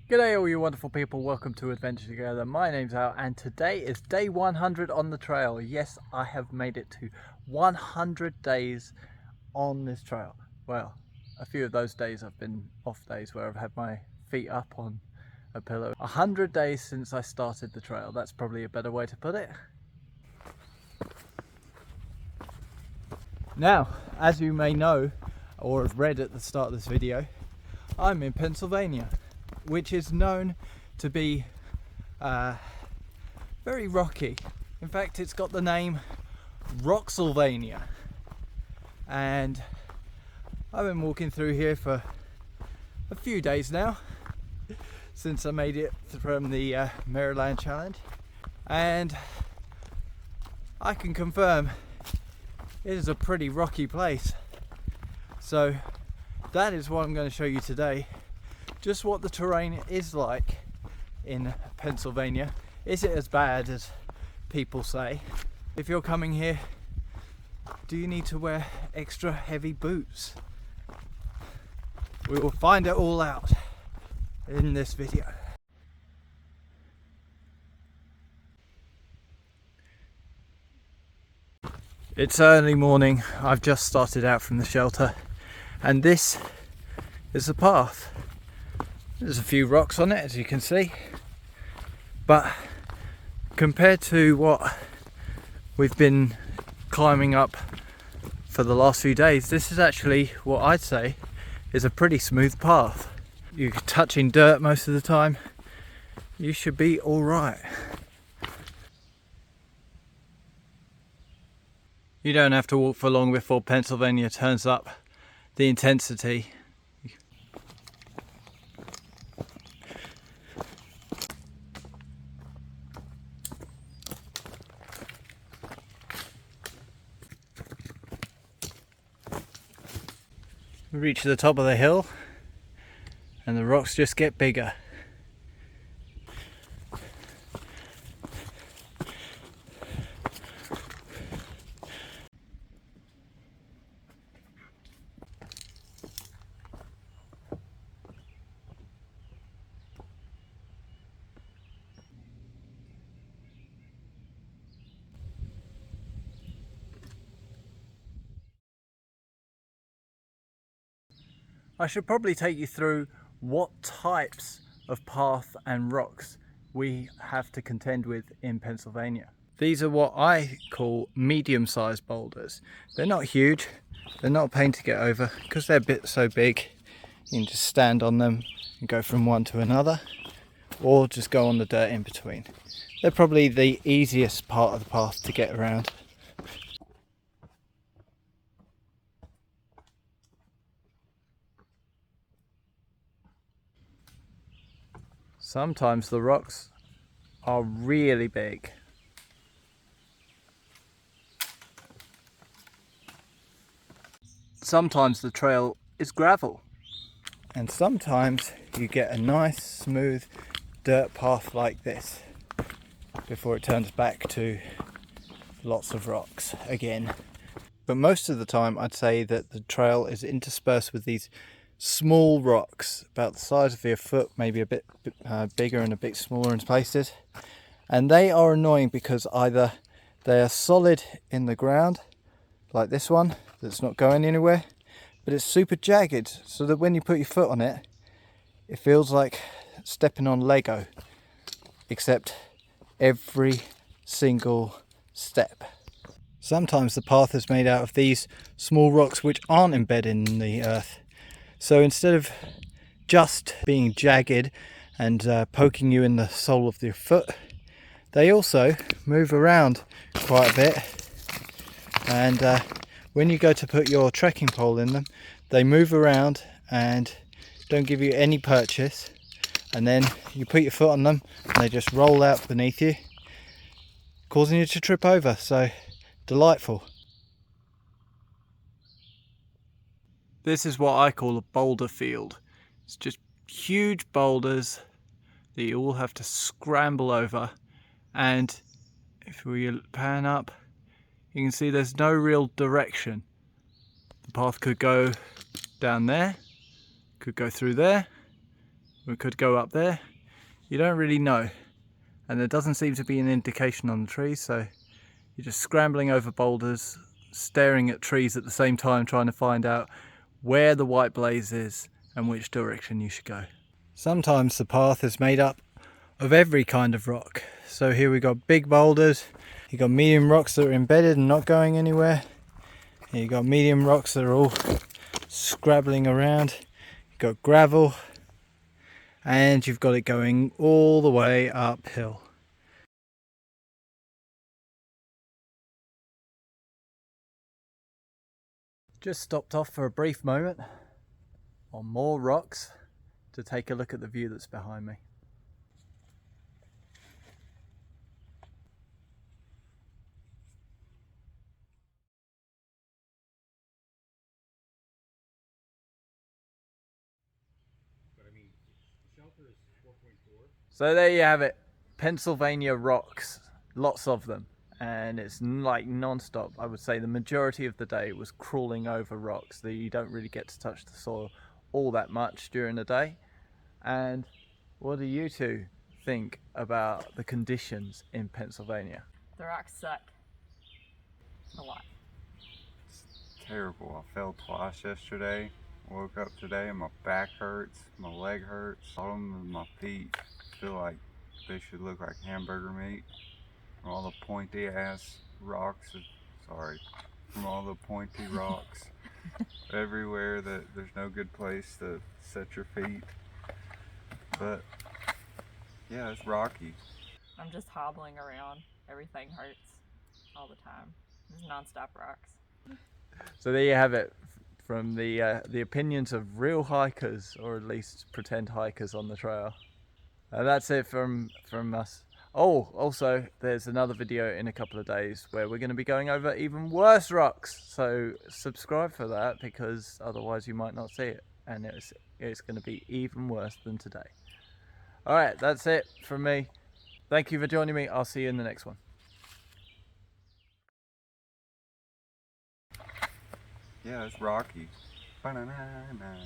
G'day all you wonderful people, welcome to Adventure Together. My name's Al and today is day 100 on the trail. Yes, I have made it to 100 days on this trail. Well, a few of those days I've been off days where I've had my feet up on a pillow. 100 days since I started the trail, that's probably a better way to put it. Now, as you may know or have read at the start of this video, I'm in Pennsylvania, which is known to be very rocky. In fact, it's got the name Rocksylvania. And I've been walking through here for a few days now, since I made it from the Maryland Challenge. And I can confirm it is a pretty rocky place. So that is what I'm going to show you today. Just what the terrain is like in Pennsylvania. Is it as bad as people say? If you're coming here, do you need to wear extra heavy boots? We will find it all out in this video. It's early morning. I've just started out from the shelter and this is the path. There's a few rocks on it, as you can see, but compared to what we've been climbing up for the last few days, this is actually what I'd say is a pretty smooth path. You're touching dirt most of the time. You should be all right. You don't have to walk for long before Pennsylvania turns up the intensity. We reach the top of the hill and the rocks just get bigger. I should probably take you through what types of path and rocks we have to contend with in Pennsylvania. These are what I call medium-sized boulders. They're not huge, they're not a pain to get over because they're so big. You can just stand on them and go from one to another, or just go on the dirt in between. They're probably the easiest part of the path to get around. Sometimes the rocks are really big. Sometimes the trail is gravel. And sometimes you get a nice smooth dirt path like this before it turns back to lots of rocks again. But most of the time I'd say that the trail is interspersed with these small rocks about the size of your foot, maybe a bit bigger and a bit smaller in places, and they are annoying because either they are solid in the ground like this one that's not going anywhere, but it's super jagged so that when you put your foot on it, it feels like stepping on Lego, except every single step. Sometimes the path is made out of these small rocks which aren't embedded in the earth. So instead of just being jagged and poking you in the sole of your foot, they also move around quite a bit. And when you go to put your trekking pole in them, they move around and don't give you any purchase. And then you put your foot on them and they just roll out beneath you, causing you to trip over. So delightful. This is what I call a boulder field. It's just huge boulders that you all have to scramble over, and if we pan up, you can see there's no real direction. The path could go down there, could go through there, We could go up there. You don't really know. And there doesn't seem to be an indication on the trees, so you're just scrambling over boulders, staring at trees at the same time, trying to find out where the white blaze is and which direction you should go. Sometimes the path is made up of every kind of rock. So here we got big boulders, you got medium rocks that are embedded and not going anywhere. Here you got medium rocks that are all scrabbling around. You've got gravel, and you've got it going all the way uphill. Just stopped off for a brief moment on more rocks to take a look at the view that's behind me. So there you have it, Pennsylvania rocks, lots of them, and it's like non-stop. I would say the majority of the day was crawling over rocks. You don't really get to touch the soil all that much during the day. And what do you two think about the conditions in Pennsylvania? The rocks suck a lot. It's terrible. I fell twice yesterday. Woke up today and my back hurts, my leg hurts, bottom of my feet feel like they should look like hamburger meat from all the pointy ass rocks. From all the pointy rocks everywhere, that there's no good place to set your feet. But yeah, it's rocky. I'm just hobbling around. Everything hurts all the time. There's non-stop rocks. So there you have it, from the opinions of real hikers, or at least pretend hikers on the trail. That's it from us. Oh, also there's another video in a couple of days where we're going to be going over even worse rocks, so subscribe for that, because otherwise you might not see it, and it's going to be even worse than today. Alright, that's it from me. Thank you for joining me. I'll see you in the next one. Yeah, it's rocky. Ba-na-na-na.